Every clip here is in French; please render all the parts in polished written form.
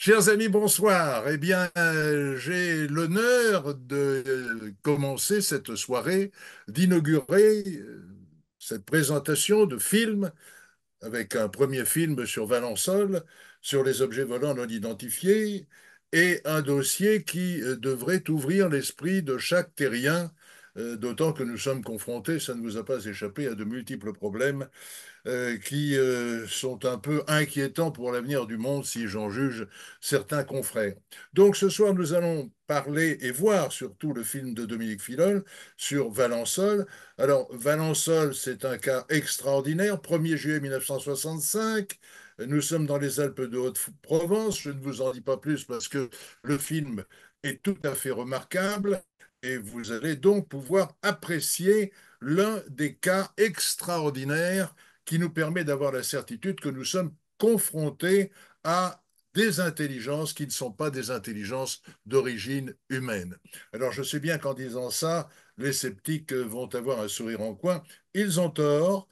Chers amis, bonsoir. Eh bien, j'ai l'honneur de commencer cette soirée, d'inaugurer cette présentation de film avec un premier film sur Valençol, sur les objets volants non identifiés, et un dossier qui devrait ouvrir l'esprit de chaque terrien, d'autant que nous sommes confrontés, ça ne vous a pas échappé, à de multiples problèmes qui sont un peu inquiétants pour l'avenir du monde si j'en juge certains confrères. Donc ce soir, nous allons parler et voir surtout le film de Dominique Filol sur Valençol. Alors Valençol, c'est un cas extraordinaire, 1er juillet 1965. Nous sommes dans les Alpes de Haute-Provence. Je ne vous en dis pas plus parce que le film est tout à fait remarquable et vous allez donc pouvoir apprécier l'un des cas extraordinaires qui nous permet d'avoir la certitude que nous sommes confrontés à des intelligences qui ne sont pas des intelligences d'origine humaine. Alors je sais bien qu'en disant ça, les sceptiques vont avoir un sourire en coin. Ils ont tort.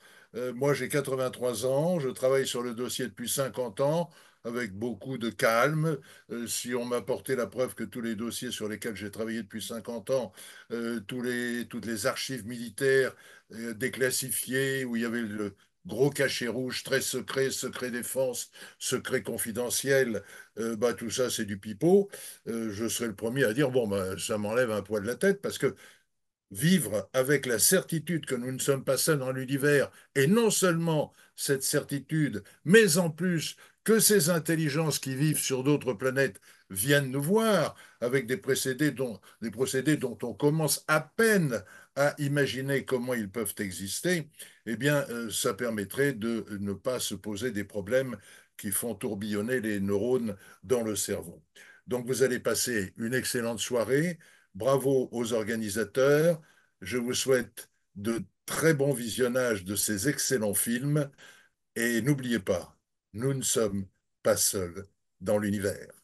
Moi j'ai 83 ans, je travaille sur le dossier depuis 50 ans avec beaucoup de calme. Si on m'apportait la preuve que tous les dossiers sur lesquels j'ai travaillé depuis 50 ans, toutes les archives militaires déclassifiées, où il y avait le, gros cachet rouge, très secret, secret défense, secret confidentiel, bah, tout ça c'est du pipeau. Je serai le premier à dire, bon, bah, ça m'enlève un poids de la tête parce que vivre avec la certitude que nous ne sommes pas seuls dans l'univers, et non seulement cette certitude, mais en plus que ces intelligences qui vivent sur d'autres planètes viennent nous voir avec des procédés dont on commence à peine à imaginer comment ils peuvent exister, eh bien, ça permettrait de ne pas se poser des problèmes qui font tourbillonner les neurones dans le cerveau. Donc, vous allez passer une excellente soirée. Bravo aux organisateurs. Je vous souhaite de très bons visionnages de ces excellents films et n'oubliez pas, nous ne sommes pas seuls dans l'univers.